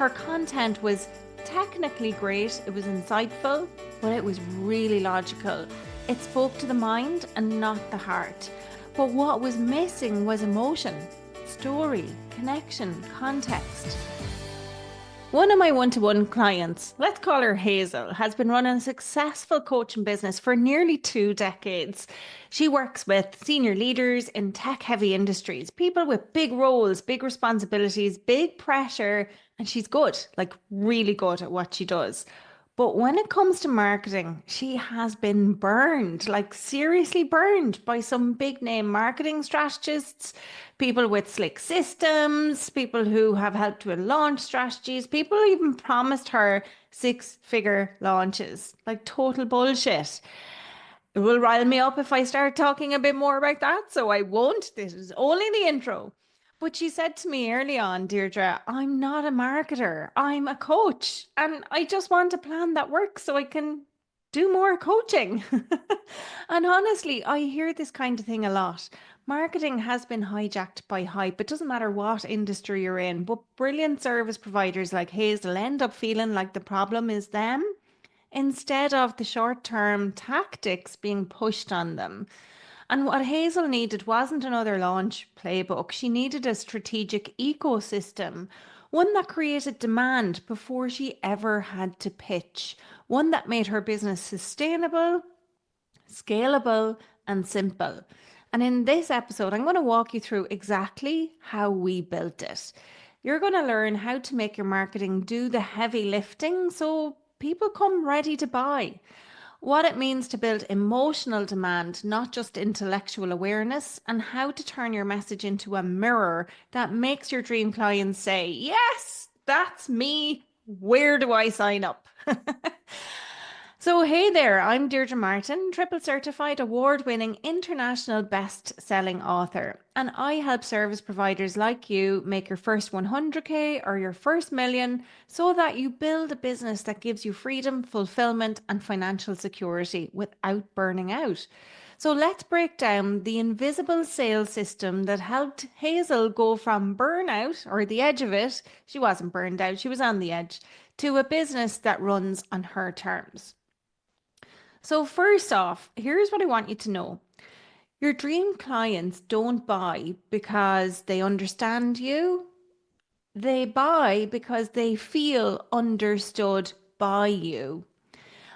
Her content was technically great, it was insightful, but it was really logical. It spoke to the mind and not the heart. But what was missing was emotion, story, connection, context. One of my one-to-one clients, let's call her Hazel, has been running a successful coaching business for nearly 2 decades. She works with senior leaders in tech-heavy industries, people with big roles, big responsibilities, big pressure, and she's good, like really good at what she does. But when it comes to marketing, she has been burned, like seriously burned by some big name marketing strategists, people with slick systems, people who have helped with launch strategies, people even promised her 6-figure launches, like total bullshit. It will rile me up if I start talking a bit more about that, so I won't. This is only the intro. But she said to me early on, Deirdre, I'm not a marketer, I'm a coach, and I just want a plan that works so I can do more coaching. And honestly, I hear this kind of thing a lot. Marketing has been hijacked by hype. It doesn't matter what industry you're in, but brilliant service providers like Hazel end up feeling like the problem is them instead of the short term tactics being pushed on them. And what Hazel needed wasn't another launch playbook. She needed a strategic ecosystem, one that created demand before she ever had to pitch, one that made her business sustainable, scalable, and simple. And in this episode, I'm going to walk you through exactly how we built it. You're going to learn how to make your marketing do the heavy lifting so people come ready to buy. What it means to build emotional demand, not just intellectual awareness, and how to turn your message into a mirror that makes your dream clients say, yes, that's me. Where do I sign up? So, hey there, I'm Deirdre Martin, triple certified award winning international best selling author. And I help service providers like you make your first 100K or your first million so that you build a business that gives you freedom, fulfillment, and financial security without burning out. So, let's break down the invisible sales system that helped Hazel go from burnout or the edge of it. She wasn't burned out, she was on the edge, to a business that runs on her terms. So, first off, here's what I want you to know. Your dream clients don't buy because they understand you. They buy because they feel understood by you.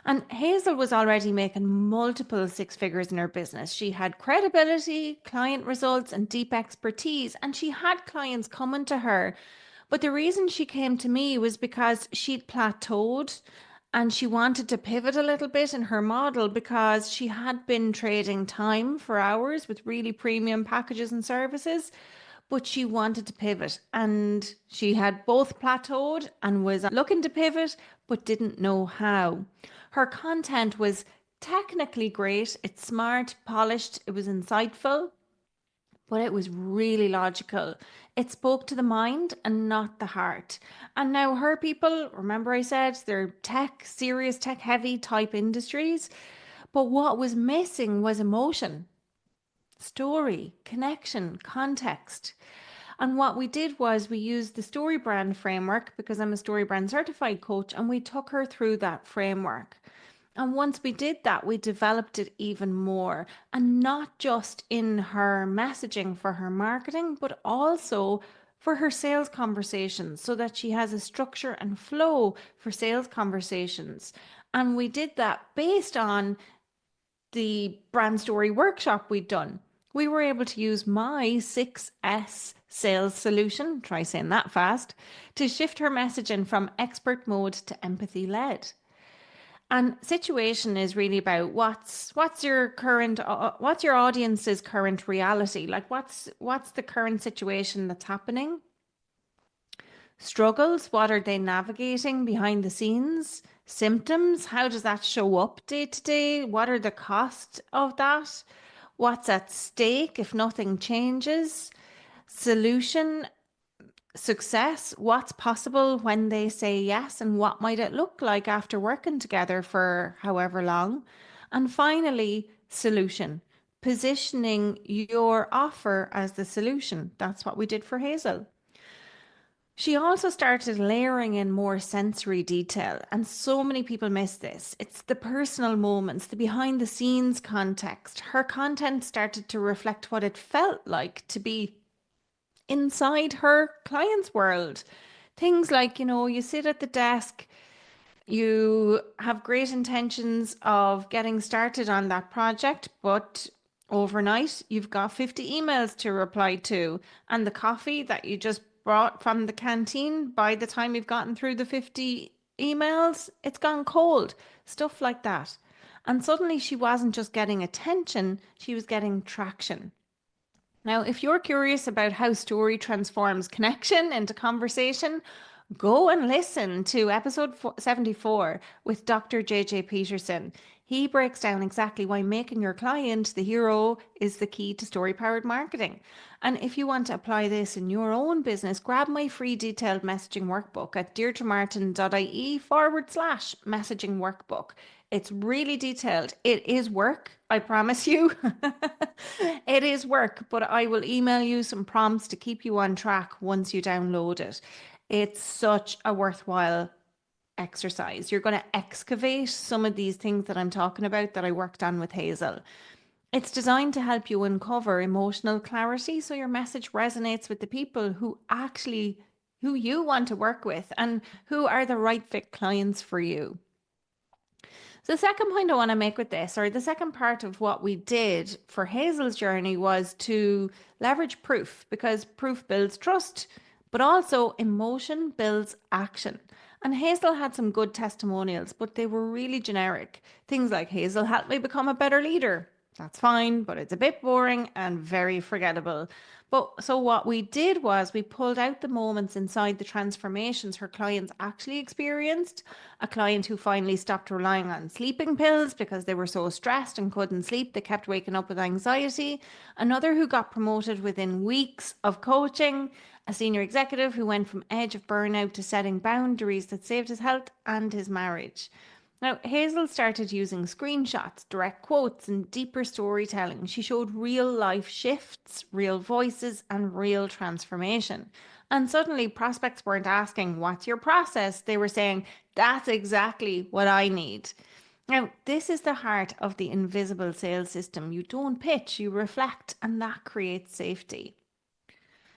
And Hazel was already making multiple 6 figures in her business. She had credibility, client results, and deep expertise, and she had clients coming to her. But the reason she came to me was because she'd plateaued and she wanted to pivot a little bit in her model because she had been trading time for hours with really premium packages and services, but she wanted to pivot and she had both plateaued and was looking to pivot but didn't know how. Her content was technically great, it's smart, polished, it was insightful, but it was really logical. It spoke to the mind and not the heart. And now her people, remember I said they're tech, serious tech heavy type industries. But what was missing was emotion, story, connection, context. And what we did was we used the story brand framework because I'm a story brand certified coach, and we took her through that framework. And once we did that, we developed it even more. And not just in her messaging for her marketing, but also for her sales conversations so that she has a structure and flow for sales conversations. And we did that based on the brand story workshop we'd done. We were able to use my 6S sales solution, try saying that fast, to shift her messaging from expert mode to empathy led. And situation is really about what's your current what's your audience's current reality? Like what's the current situation that's happening? Struggles, what are they navigating behind the scenes? Symptoms, how does that show up day to day? What are the costs of that? What's at stake if nothing changes? Solution, success, what's possible when they say yes, and what might it look like after working together for however long? And finally, solution, positioning your offer as the solution. That's what we did for Hazel. She also started layering in more sensory detail, and so many people miss this. It's the personal moments, the behind the scenes context. Her content started to reflect what it felt like to be inside her client's world. Things like, you sit at the desk, you have great intentions of getting started on that project, but overnight you've got 50 emails to reply to, and the coffee that you just brought from the canteen, by the time you've gotten through the 50 emails, it's gone cold. Stuff like that. And suddenly she wasn't just getting attention, she was getting traction. Now, if you're curious about how story transforms connection into conversation, go and listen to episode 74 with Dr. JJ Peterson. He breaks down exactly why making your client the hero is the key to story powered marketing. And if you want to apply this in your own business, grab my free detailed messaging workbook at deirdremartin.ie/messaging workbook. It's really detailed. It is work, I promise you. It is work, but I will email you some prompts to keep you on track once you download it. It's such a worthwhile exercise. You're going to excavate some of these things that I'm talking about that I worked on with Hazel. It's designed to help you uncover emotional clarity so your message resonates with the people who you want to work with and who are the right fit clients for you. So the second point I want to make with this, or the second part of what we did for Hazel's journey, was to leverage proof, because proof builds trust, but also emotion builds action. And Hazel had some good testimonials, but they were really generic. Things like, Hazel helped me become a better leader. That's fine, but it's a bit boring and very forgettable. But so what we did was we pulled out the moments inside the transformations her clients actually experienced. A client who finally stopped relying on sleeping pills because they were so stressed and couldn't sleep, they kept waking up with anxiety. Another who got promoted within weeks of coaching. A senior executive who went from edge of burnout to setting boundaries that saved his health and his marriage. Now, Hazel started using screenshots, direct quotes, and deeper storytelling. She showed real life shifts, real voices, and real transformation. And suddenly, prospects weren't asking, "What's your process?" They were saying, "That's exactly what I need." Now, this is the heart of the invisible sales system. You don't pitch, you reflect, and that creates safety.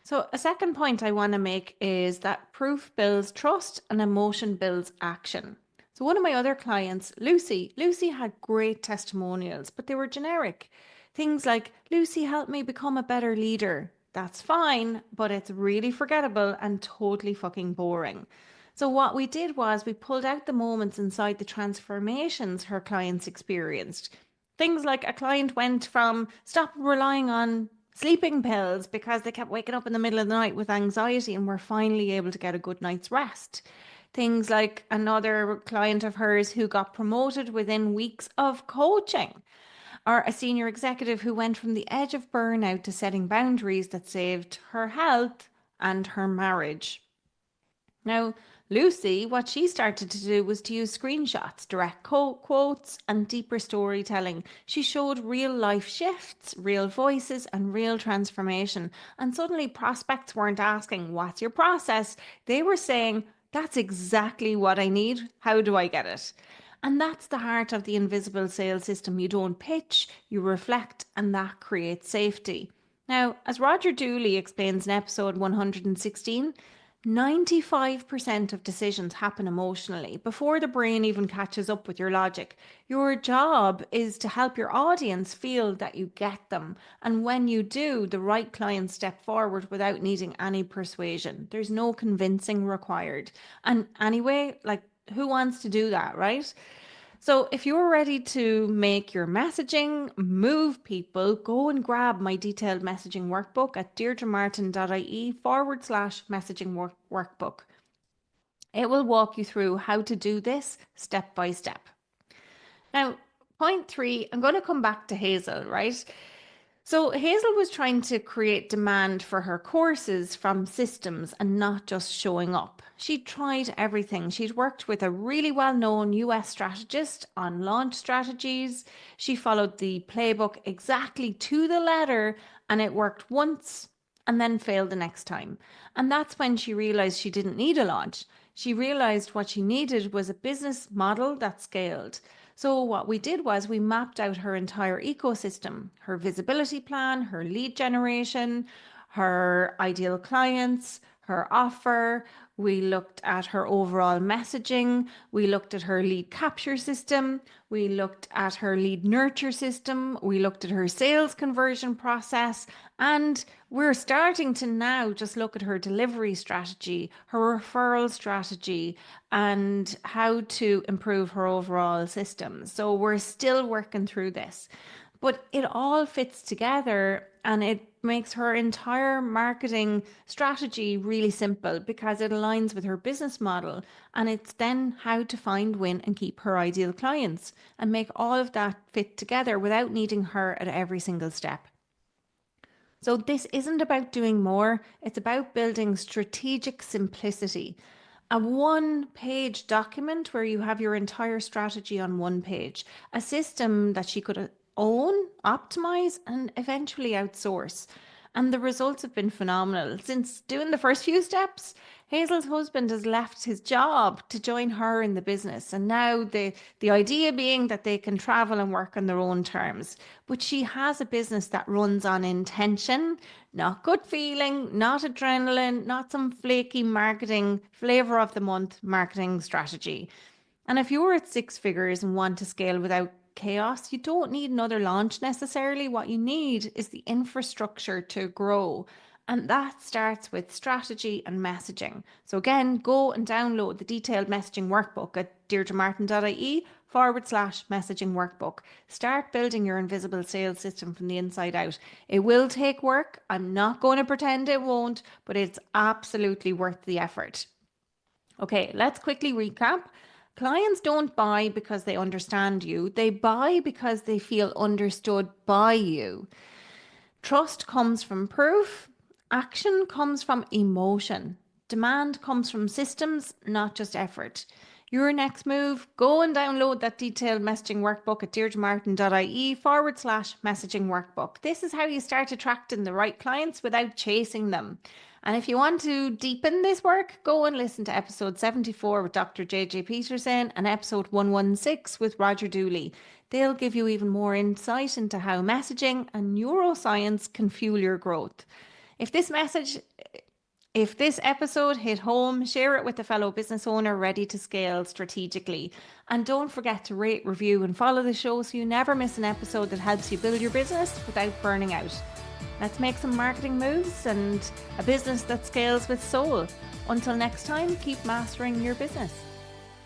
So, a second point I want to make is that proof builds trust and emotion builds action. So, one of my other clients, Lucy had great testimonials, but they were generic. Things like, "Lucy helped me become a better leader." That's fine, but it's really forgettable and totally fucking boring. So, what we did was we pulled out the moments inside the transformations her clients experienced. Things like a client went from stop relying on sleeping pills because they kept waking up in the middle of the night with anxiety and were finally able to get a good night's rest. Things like another client of hers who got promoted within weeks of coaching, or a senior executive who went from the edge of burnout to setting boundaries that saved her health and her marriage. Now, Lucy, what she started to do was to use screenshots, direct quotes, and deeper storytelling. She showed real life shifts, real voices, and real transformation. And suddenly, prospects weren't asking, "What's your process?" They were saying, "That's exactly what I need. How do I get it?" And that's the heart of the invisible sales system. You don't pitch, you reflect, and that creates safety. Now, as Roger Dooley explains in episode 116, 95% of decisions happen emotionally before the brain even catches up with your logic. Your job is to help your audience feel that you get them. And when you do, the right clients step forward without needing any persuasion. There's no convincing required. And anyway, like, who wants to do that, right? So, if you're ready to make your messaging move people, go and grab my detailed messaging workbook at deirdremartin.ie/messaging workbook. It will walk you through how to do this step by step. Now, point three, I'm going to come back to Hazel, right? So Hazel was trying to create demand for her courses from systems and not just showing up. She tried everything. She'd worked with a really well-known US strategist on launch strategies. She followed the playbook exactly to the letter, and it worked once and then failed the next time. And that's when she realized she didn't need a launch. She realized what she needed was a business model that scaled. So what we did was we mapped out her entire ecosystem, her visibility plan, her lead generation, her ideal clients, her offer. We looked at her overall messaging. We looked at her lead capture system. We looked at her lead nurture system. We looked at her sales conversion process. And we're starting to now just look at her delivery strategy, her referral strategy, and how to improve her overall system. So we're still working through this. But it all fits together and it makes her entire marketing strategy really simple because it aligns with her business model. And it's then how to find, win, and keep her ideal clients and make all of that fit together without needing her at every single step. So, this isn't about doing more, it's about building strategic simplicity. A one-page document where you have your entire strategy on one page, a system that she could own, optimize, and eventually outsource. And the results have been phenomenal. Since doing the first few steps, Hazel's husband has left his job to join her in the business. And now the idea being that they can travel and work on their own terms. But she has a business that runs on intention, not gut feeling, not adrenaline, not some flaky marketing, flavor of the month marketing strategy. And if you're at six figures and want to scale without chaos, you don't need another launch necessarily. What you need is the infrastructure to grow. And that starts with strategy and messaging. So again, go and download the detailed messaging workbook at deirdremartin.ie/messaging workbook. Start building your invisible sales system from the inside out. It will take work. I'm not going to pretend it won't, but it's absolutely worth the effort. Okay, let's quickly recap. Clients don't buy because they understand you. They buy because they feel understood by you. Trust comes from proof. Action comes from emotion. Demand comes from systems, not just effort. Your next move, go and download that detailed messaging workbook at deirdremartin.ie/messaging workbook. This is how you start attracting the right clients without chasing them. And if you want to deepen this work, go and listen to episode 74 with Dr. JJ Peterson and episode 116 with Roger Dooley. They'll give you even more insight into how messaging and neuroscience can fuel your growth. If this episode hit home, share it with a fellow business owner ready to scale strategically. And don't forget to rate, review, and follow the show so you never miss an episode that helps you build your business without burning out. Let's make some marketing moves and a business that scales with soul. Until next time, keep mastering your business.